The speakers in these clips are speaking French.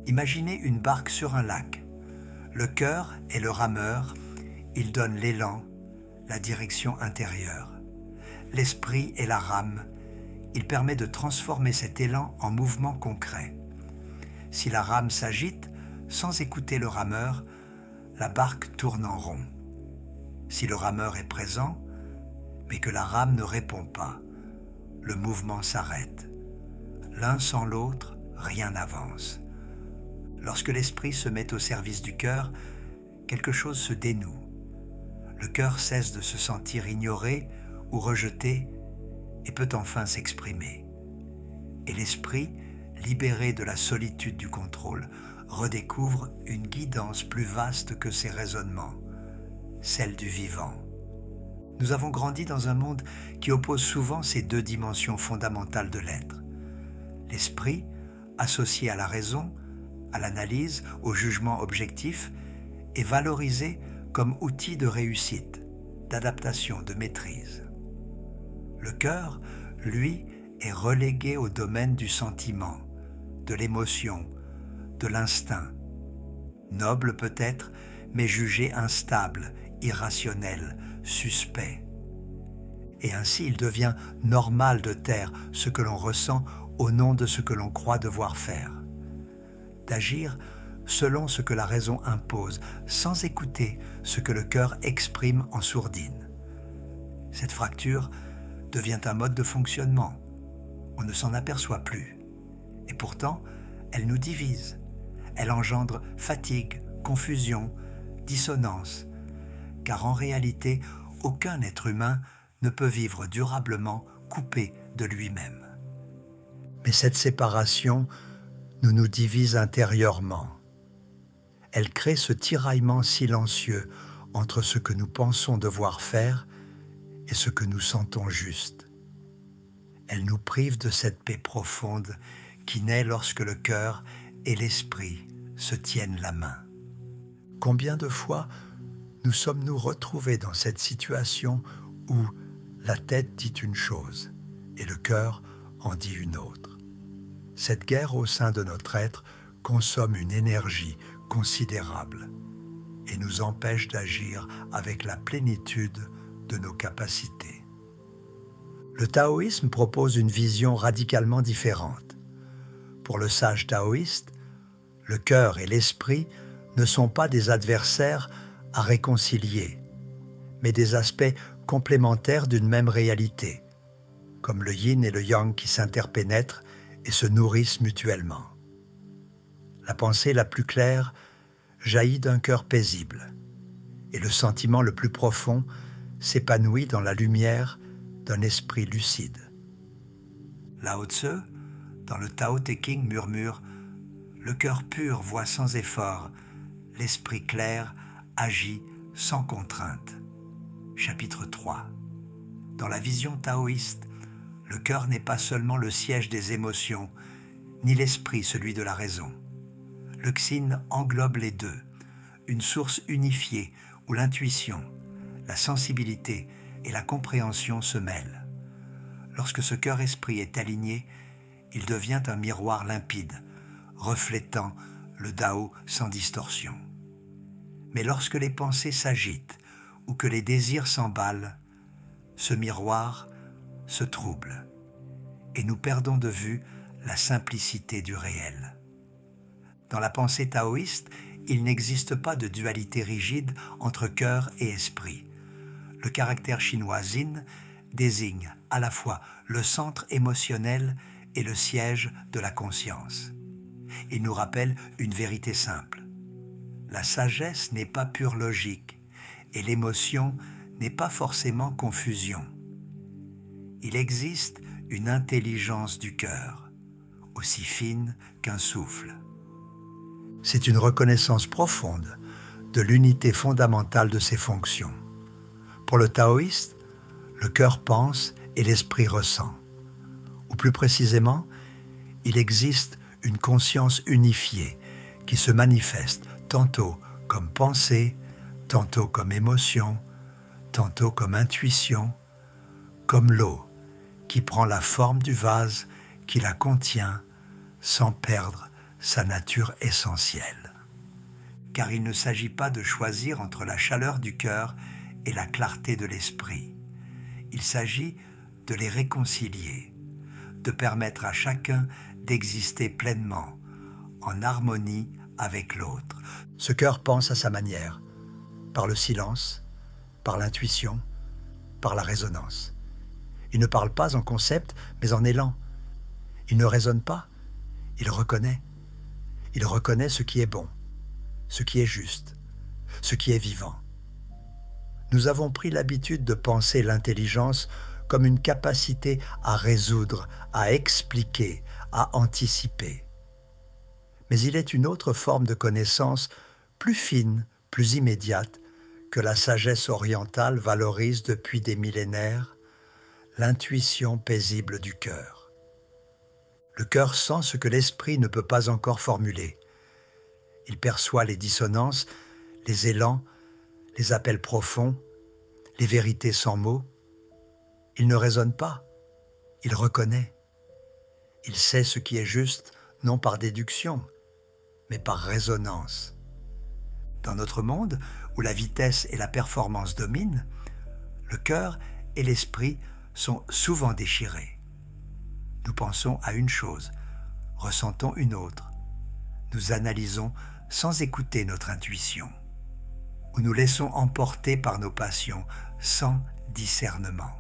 Imaginez une barque sur un lac. Le cœur est le rameur, il donne l'élan, la direction intérieure. L'esprit est la rame, il permet de transformer cet élan en mouvement concret. Si la rame s'agite, sans écouter le rameur, la barque tourne en rond. Si le rameur est présent, mais que la rame ne répond pas, le mouvement s'arrête. L'un sans l'autre, rien n'avance. Lorsque l'esprit se met au service du cœur, quelque chose se dénoue. Le cœur cesse de se sentir ignoré ou rejeté et peut enfin s'exprimer. Et l'esprit, libéré de la solitude du contrôle, redécouvre une guidance plus vaste que ses raisonnements, celle du vivant. Nous avons grandi dans un monde qui oppose souvent ces deux dimensions fondamentales de l'être. L'esprit, associé à la raison, à l'analyse, au jugement objectif, est valorisé comme outil de réussite, d'adaptation, de maîtrise. Le cœur, lui, est relégué au domaine du sentiment, de l'émotion, de l'instinct. Noble peut-être, mais jugé instable, irrationnel, suspect. Et ainsi il devient normal de taire ce que l'on ressent au nom de ce que l'on croit devoir faire, d'agir selon ce que la raison impose, sans écouter ce que le cœur exprime en sourdine. Cette fracture devient un mode de fonctionnement. On ne s'en aperçoit plus. Et pourtant, elle nous divise. Elle engendre fatigue, confusion, dissonance, car en réalité, aucun être humain ne peut vivre durablement coupé de lui-même. Mais cette séparation nous divise intérieurement. Elle crée ce tiraillement silencieux entre ce que nous pensons devoir faire et ce que nous sentons juste. Elle nous prive de cette paix profonde qui naît lorsque le cœur et l'esprit se tiennent la main. Combien de fois nous sommes-nous retrouvés dans cette situation où la tête dit une chose et le cœur en dit une autre? Cette guerre au sein de notre être consomme une énergie considérable et nous empêche d'agir avec la plénitude de nos capacités. Le taoïsme propose une vision radicalement différente. Pour le sage taoïste, le cœur et l'esprit ne sont pas des adversaires à réconcilier, mais des aspects complémentaires d'une même réalité, comme le yin et le yang qui s'interpénètrent et se nourrissent mutuellement. La pensée la plus claire jaillit d'un cœur paisible, et le sentiment le plus profond s'épanouit dans la lumière d'un esprit lucide. Lao Tzu, dans le Tao Te Ching, murmure « Le cœur pur voit sans effort, l'esprit clair agit sans contrainte ». Chapitre 3. Dans la vision taoïste, le cœur n'est pas seulement le siège des émotions, ni l'esprit celui de la raison. Le Xin englobe les deux, une source unifiée où l'intuition, la sensibilité et la compréhension se mêlent. Lorsque ce cœur-esprit est aligné, il devient un miroir limpide, reflétant le Tao sans distorsion. Mais lorsque les pensées s'agitent ou que les désirs s'emballent, ce miroir se trouble et nous perdons de vue la simplicité du réel. Dans la pensée taoïste, il n'existe pas de dualité rigide entre cœur et esprit. Le caractère chinois Yin désigne à la fois le centre émotionnel et le siège de la conscience. Il nous rappelle une vérité simple. La sagesse n'est pas pure logique et l'émotion n'est pas forcément confusion. Il existe une intelligence du cœur, aussi fine qu'un souffle. C'est une reconnaissance profonde de l'unité fondamentale de ses fonctions. Pour le taoïste, le cœur pense et l'esprit ressent. Ou plus précisément, il existe une conscience unifiée qui se manifeste tantôt comme pensée, tantôt comme émotion, tantôt comme intuition, comme l'eau qui prend la forme du vase qui la contient sans perdre sa nature essentielle. Car il ne s'agit pas de choisir entre la chaleur du cœur et la clarté de l'esprit. Il s'agit de les réconcilier, de permettre à chacun d'exister pleinement, en harmonie avec l'autre. Ce cœur pense à sa manière, par le silence, par l'intuition, par la résonance. Il ne parle pas en concept, mais en élan. Il ne raisonne pas, il reconnaît. Il reconnaît ce qui est bon, ce qui est juste, ce qui est vivant. Nous avons pris l'habitude de penser l'intelligence comme une capacité à résoudre, à expliquer, à anticiper. Mais il est une autre forme de connaissance, plus fine, plus immédiate, que la sagesse orientale valorise depuis des millénaires, l'intuition paisible du cœur. Le cœur sent ce que l'esprit ne peut pas encore formuler. Il perçoit les dissonances, les élans, les appels profonds, les vérités sans mots. Il ne raisonne pas, il reconnaît. Il sait ce qui est juste, non par déduction, mais par résonance. Dans notre monde, où la vitesse et la performance dominent, le cœur et l'esprit sont souvent déchirés. Nous pensons à une chose, ressentons une autre. Nous analysons sans écouter notre intuition, ou nous laissons emporter par nos passions sans discernement.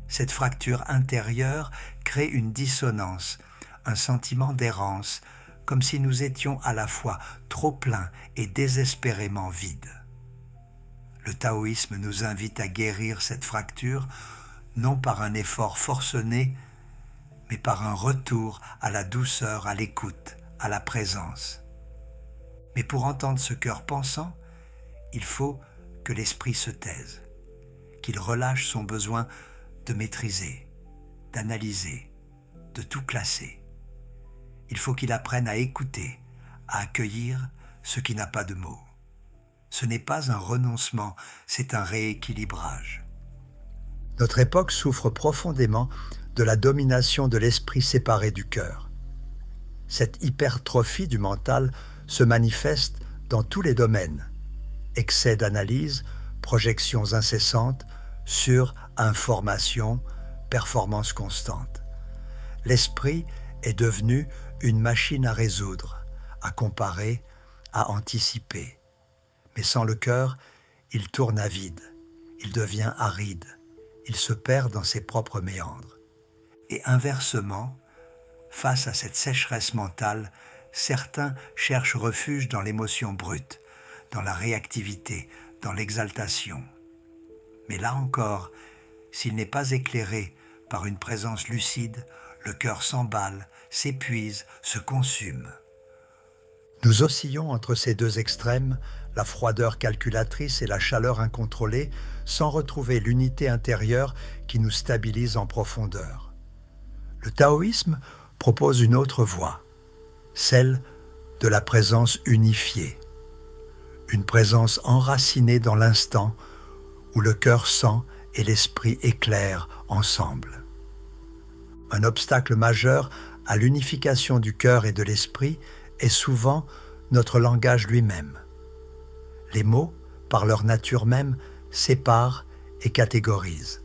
Cette fracture intérieure crée une dissonance, un sentiment d'errance, comme si nous étions à la fois trop pleins et désespérément vides. Le taoïsme nous invite à guérir cette fracture, non par un effort forcené, mais par un retour à la douceur, à l'écoute, à la présence. Mais pour entendre ce cœur pensant, il faut que l'esprit se taise, qu'il relâche son besoin de maîtriser, d'analyser, de tout classer. Il faut qu'il apprenne à écouter, à accueillir ce qui n'a pas de mots. Ce n'est pas un renoncement, c'est un rééquilibrage. Notre époque souffre profondément de la domination de l'esprit séparé du cœur. Cette hypertrophie du mental se manifeste dans tous les domaines. Excès d'analyse, projections incessantes, sur-information, performance constante. L'esprit est devenu une machine à résoudre, à comparer, à anticiper. Mais sans le cœur, il tourne à vide, il devient aride, il se perd dans ses propres méandres. Et inversement, face à cette sécheresse mentale, certains cherchent refuge dans l'émotion brute, dans la réactivité, dans l'exaltation. Mais là encore, s'il n'est pas éclairé par une présence lucide, le cœur s'emballe, s'épuise, se consume. Nous oscillons entre ces deux extrêmes, la froideur calculatrice et la chaleur incontrôlée, sans retrouver l'unité intérieure qui nous stabilise en profondeur. Le taoïsme propose une autre voie, celle de la présence unifiée. Une présence enracinée dans l'instant où le cœur sent et l'esprit éclairent ensemble. Un obstacle majeur à l'unification du cœur et de l'esprit est souvent notre langage lui-même. Les mots, par leur nature même, séparent et catégorisent.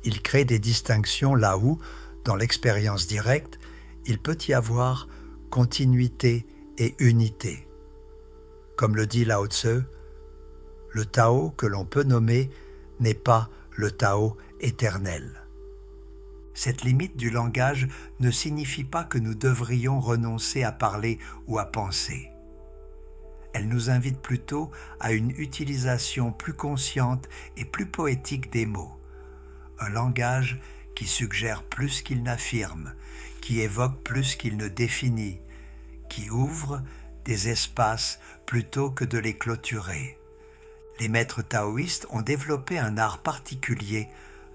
Ils créent des distinctions là où, dans l'expérience directe, il peut y avoir continuité et unité. Comme le dit Lao Tse, le Tao que l'on peut nommer n'est pas le Tao éternel. Cette limite du langage ne signifie pas que nous devrions renoncer à parler ou à penser. Elle nous invite plutôt à une utilisation plus consciente et plus poétique des mots. Un langage qui suggère plus qu'il n'affirme, qui évoque plus qu'il ne définit, qui ouvre des espaces plutôt que de les clôturer. Les maîtres taoïstes ont développé un art particulier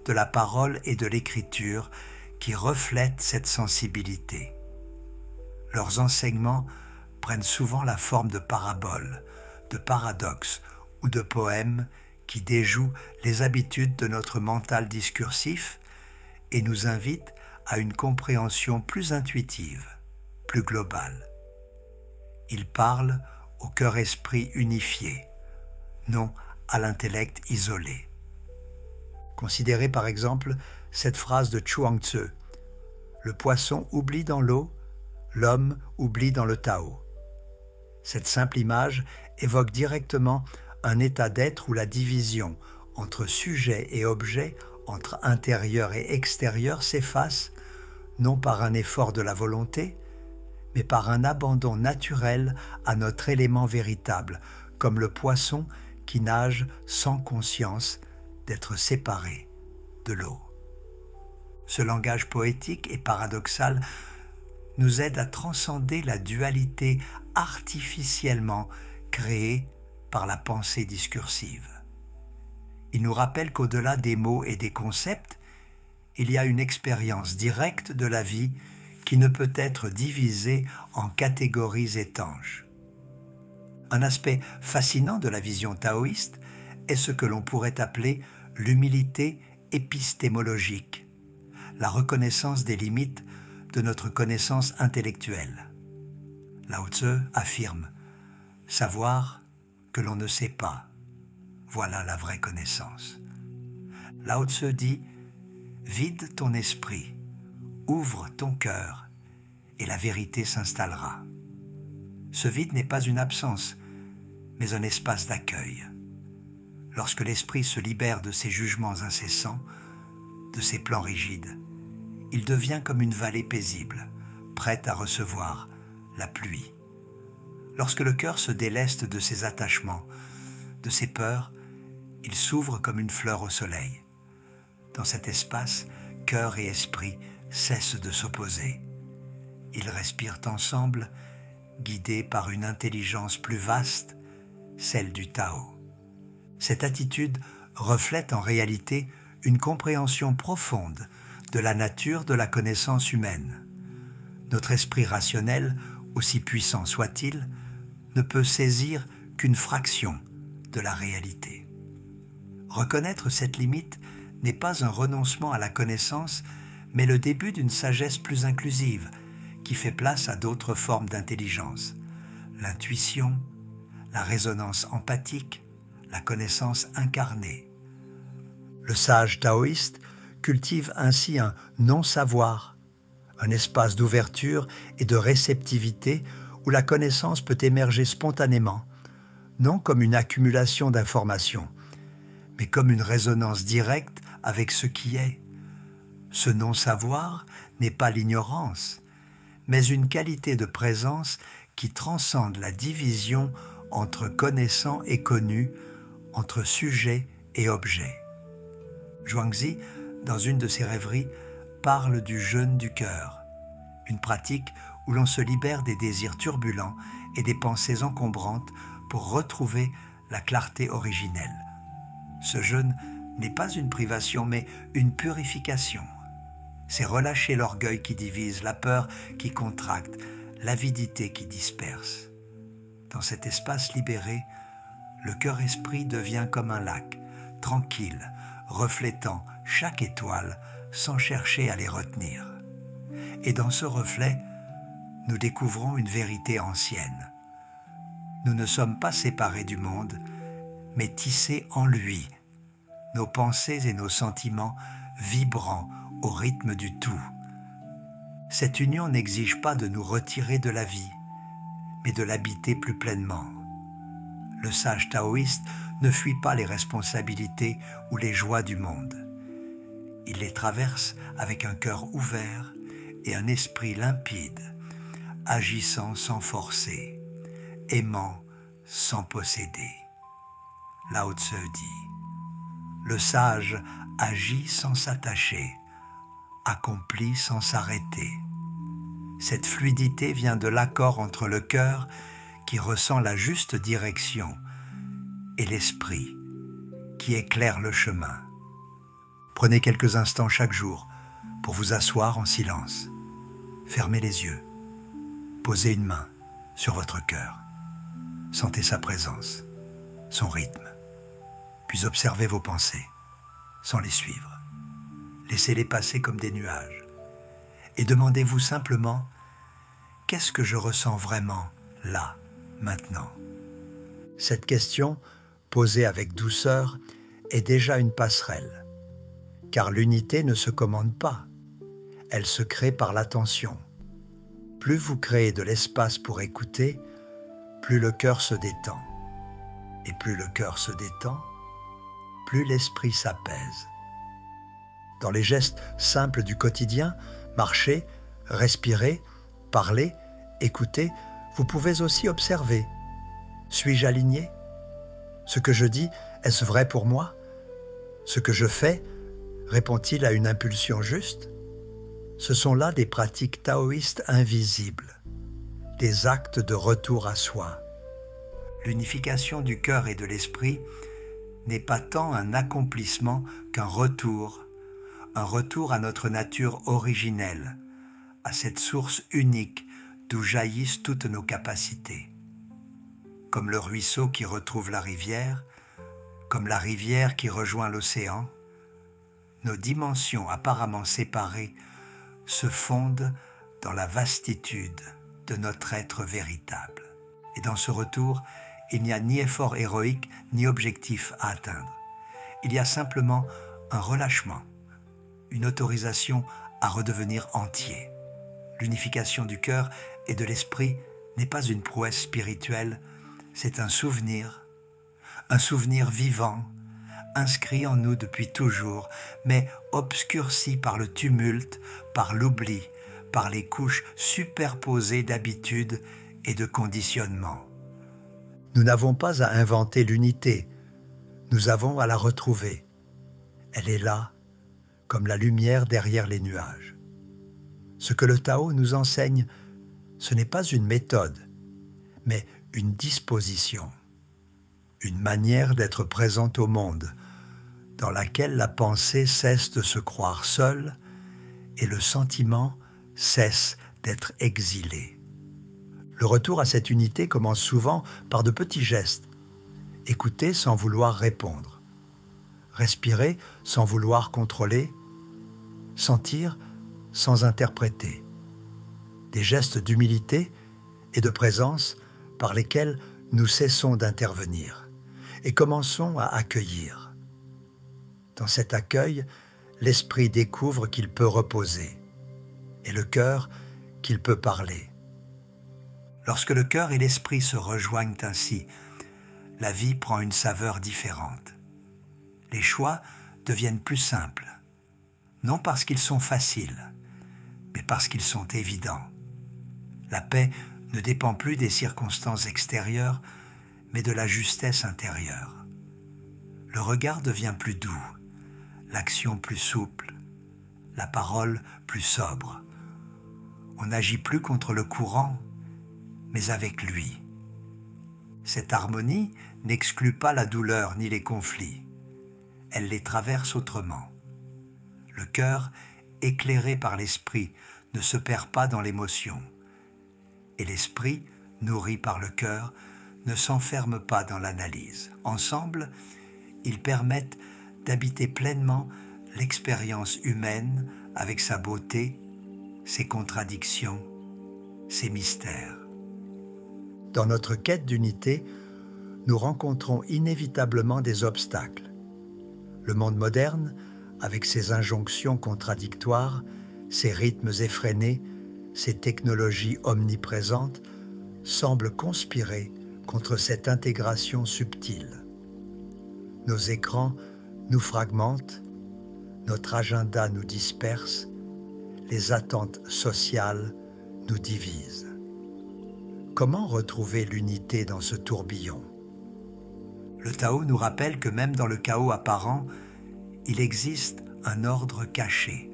de la parole et de l'écriture qui reflète cette sensibilité. Leurs enseignements prennent souvent la forme de paraboles, de paradoxes ou de poèmes qui déjouent les habitudes de notre mental discursif et nous invitent à une compréhension plus intuitive, plus global. Il parle au cœur-esprit unifié, non à l'intellect isolé. Considérez par exemple cette phrase de Chuang-Tzu. Le poisson oublie dans l'eau, l'homme oublie dans le Tao. Cette simple image évoque directement un état d'être où la division entre sujet et objet, entre intérieur et extérieur s'efface, non par un effort de la volonté, mais par un abandon naturel à notre élément véritable, comme le poisson qui nage sans conscience d'être séparé de l'eau. Ce langage poétique et paradoxal nous aide à transcender la dualité artificiellement créée par la pensée discursive. Il nous rappelle qu'au-delà des mots et des concepts, il y a une expérience directe de la vie qui ne peut être divisée en catégories étanches. Un aspect fascinant de la vision taoïste est ce que l'on pourrait appeler l'humilité épistémologique, la reconnaissance des limites de notre connaissance intellectuelle. Lao Tzu affirme « Savoir que l'on ne sait pas, voilà la vraie connaissance ». Lao Tzu dit « Vide ton esprit, ouvre ton cœur et la vérité s'installera ». Ce vide n'est pas une absence, mais un espace d'accueil. Lorsque l'esprit se libère de ses jugements incessants, de ses plans rigides, il devient comme une vallée paisible, prête à recevoir la pluie. Lorsque le cœur se déleste de ses attachements, de ses peurs, il s'ouvre comme une fleur au soleil. Dans cet espace, cœur et esprit cessent de s'opposer. Ils respirent ensemble, guidés par une intelligence plus vaste, celle du Tao. Cette attitude reflète en réalité une compréhension profonde de la nature de la connaissance humaine. Notre esprit rationnel, aussi puissant soit-il, ne peut saisir qu'une fraction de la réalité. Reconnaître cette limite n'est pas un renoncement à la connaissance, mais le début d'une sagesse plus inclusive, qui fait place à d'autres formes d'intelligence, l'intuition, la résonance empathique, la connaissance incarnée. Le sage taoïste cultive ainsi un non-savoir, un espace d'ouverture et de réceptivité où la connaissance peut émerger spontanément, non comme une accumulation d'informations, mais comme une résonance directe avec ce qui est. Ce non-savoir n'est pas l'ignorance, mais une qualité de présence qui transcende la division entre connaissant et connu, entre sujet et objet. Zhuangzi, dans une de ses rêveries, parle du jeûne du cœur, une pratique où l'on se libère des désirs turbulents et des pensées encombrantes pour retrouver la clarté originelle. Ce jeûne n'est pas une privation, mais une purification. C'est relâcher l'orgueil qui divise, la peur qui contracte, l'avidité qui disperse. Dans cet espace libéré, le cœur-esprit devient comme un lac, tranquille, reflétant chaque étoile sans chercher à les retenir. Et dans ce reflet, nous découvrons une vérité ancienne. Nous ne sommes pas séparés du monde, mais tissés en lui, nos pensées et nos sentiments vibrant au rythme du tout. Cette union n'exige pas de nous retirer de la vie, mais de l'habiter plus pleinement. Le sage taoïste ne fuit pas les responsabilités ou les joies du monde. Il les traverse avec un cœur ouvert et un esprit limpide, agissant sans forcer, aimant sans posséder. Lao Tzu dit « Le sage agit sans s'attacher, accomplit sans s'arrêter. » Cette fluidité vient de l'accord entre le cœur qui ressent la juste direction et l'esprit qui éclaire le chemin. Prenez quelques instants chaque jour pour vous asseoir en silence. Fermez les yeux. Posez une main sur votre cœur. Sentez sa présence, son rythme. Puis observez vos pensées sans les suivre. Laissez-les passer comme des nuages. Et demandez-vous simplement qu'est-ce que je ressens vraiment, là, maintenant? Cette question, posée avec douceur, est déjà une passerelle, car l'unité ne se commande pas, elle se crée par l'attention. Plus vous créez de l'espace pour écouter, plus le cœur se détend. Et plus le cœur se détend, plus l'esprit s'apaise. Dans les gestes simples du quotidien, marcher, respirer, parler, écouter, vous pouvez aussi observer. Suis-je aligné? Ce que je dis, est-ce vrai pour moi? Ce que je fais, répond-il à une impulsion juste? Ce sont là des pratiques taoïstes invisibles, des actes de retour à soi. L'unification du cœur et de l'esprit n'est pas tant un accomplissement qu'un retour à notre nature originelle, à cette source unique d'où jaillissent toutes nos capacités. Comme le ruisseau qui retrouve la rivière, comme la rivière qui rejoint l'océan, nos dimensions apparemment séparées se fondent dans la vastitude de notre être véritable. Et dans ce retour, il n'y a ni effort héroïque, ni objectif à atteindre. Il y a simplement un relâchement, une autorisation à redevenir entier. L'unification du cœur et de l'esprit n'est pas une prouesse spirituelle, c'est un souvenir vivant, inscrit en nous depuis toujours, mais obscurci par le tumulte, par l'oubli, par les couches superposées d'habitudes et de conditionnements. Nous n'avons pas à inventer l'unité, nous avons à la retrouver. Elle est là, comme la lumière derrière les nuages. Ce que le Tao nous enseigne, ce n'est pas une méthode, mais une disposition, une manière d'être présente au monde, dans laquelle la pensée cesse de se croire seule et le sentiment cesse d'être exilé. Le retour à cette unité commence souvent par de petits gestes. Écouter sans vouloir répondre. Respirer sans vouloir contrôler. Sentir sans interpréter. Des gestes d'humilité et de présence par lesquels nous cessons d'intervenir et commençons à accueillir. Dans cet accueil, l'esprit découvre qu'il peut reposer et le cœur qu'il peut parler. Lorsque le cœur et l'esprit se rejoignent ainsi, la vie prend une saveur différente. Les choix deviennent plus simples, non parce qu'ils sont faciles, mais parce qu'ils sont évidents. La paix ne dépend plus des circonstances extérieures, mais de la justesse intérieure. Le regard devient plus doux, l'action plus souple, la parole plus sobre. On n'agit plus contre le courant, mais avec lui. Cette harmonie n'exclut pas la douleur ni les conflits. Elle les traverse autrement. Le cœur, éclairé par l'esprit, ne se perd pas dans l'émotion. Et l'esprit, nourri par le cœur, ne s'enferme pas dans l'analyse. Ensemble, ils permettent d'habiter pleinement l'expérience humaine avec sa beauté, ses contradictions, ses mystères. Dans notre quête d'unité, nous rencontrons inévitablement des obstacles. Le monde moderne, avec ses injonctions contradictoires, ses rythmes effrénés, ses technologies omniprésentes, semble conspirer contre cette intégration subtile. Nos écrans nous fragmentent, notre agenda nous disperse, les attentes sociales nous divisent. Comment retrouver l'unité dans ce tourbillon? Le Tao nous rappelle que même dans le chaos apparent, il existe un ordre caché,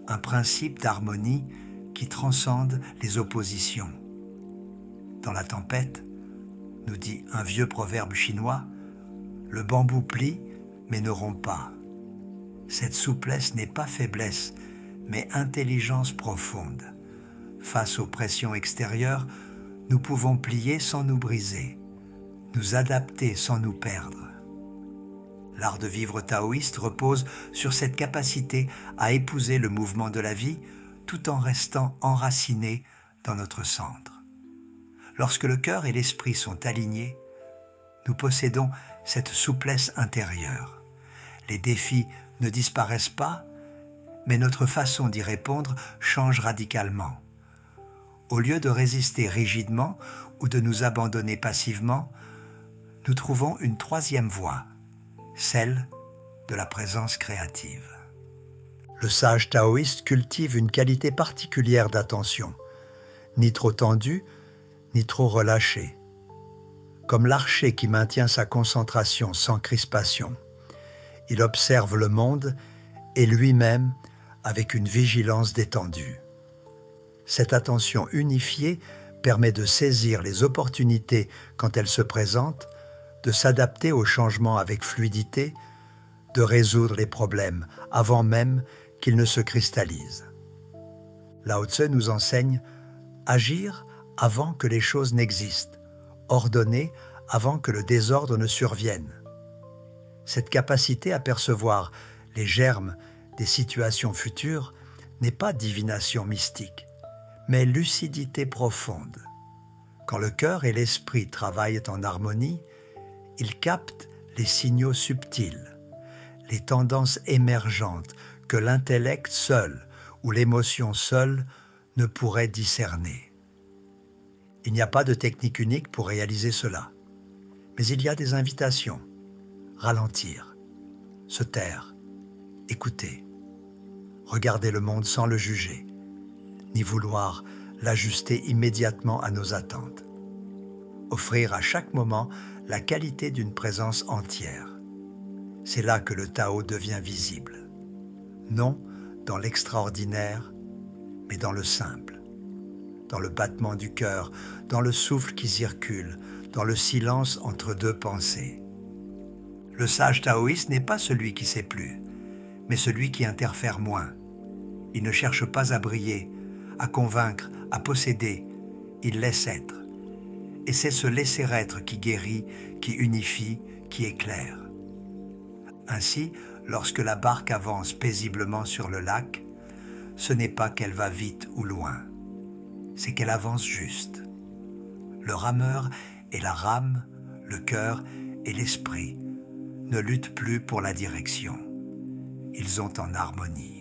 un principe d'harmonie qui transcende les oppositions. Dans la tempête, nous dit un vieux proverbe chinois, le bambou plie mais ne rompt pas. Cette souplesse n'est pas faiblesse, mais intelligence profonde. Face aux pressions extérieures, nous pouvons plier sans nous briser, nous adapter sans nous perdre. L'art de vivre taoïste repose sur cette capacité à épouser le mouvement de la vie tout en restant enraciné dans notre centre. Lorsque le cœur et l'esprit sont alignés, nous possédons cette souplesse intérieure. Les défis ne disparaissent pas, mais notre façon d'y répondre change radicalement. Au lieu de résister rigidement ou de nous abandonner passivement, nous trouvons une troisième voie, celle de la présence créative. Le sage taoïste cultive une qualité particulière d'attention, ni trop tendue, ni trop relâchée. Comme l'archer qui maintient sa concentration sans crispation, il observe le monde et lui-même avec une vigilance détendue. Cette attention unifiée permet de saisir les opportunités quand elles se présentent, de s'adapter aux changements avec fluidité, de résoudre les problèmes avant même qu'ils ne se cristallisent. Lao Tse nous enseigne « agir avant que les choses n'existent, ordonner avant que le désordre ne survienne ». Cette capacité à percevoir les germes des situations futures n'est pas divination mystique, mais lucidité profonde. Quand le cœur et l'esprit travaillent en harmonie, ils captent les signaux subtils, les tendances émergentes que l'intellect seul ou l'émotion seule ne pourrait discerner. Il n'y a pas de technique unique pour réaliser cela, mais il y a des invitations. Ralentir, se taire, écouter, regarder le monde sans le juger, ni vouloir l'ajuster immédiatement à nos attentes. Offrir à chaque moment la qualité d'une présence entière. C'est là que le Tao devient visible. Non dans l'extraordinaire, mais dans le simple, dans le battement du cœur, dans le souffle qui circule, dans le silence entre deux pensées. Le sage taoïste n'est pas celui qui sait plus, mais celui qui interfère moins. Il ne cherche pas à briller, à convaincre, à posséder. Il laisse être. Et c'est ce laisser-être qui guérit, qui unifie, qui éclaire. Ainsi, lorsque la barque avance paisiblement sur le lac, ce n'est pas qu'elle va vite ou loin, c'est qu'elle avance juste. Le rameur et la rame, le cœur et l'esprit ne luttent plus pour la direction. Ils ont en harmonie.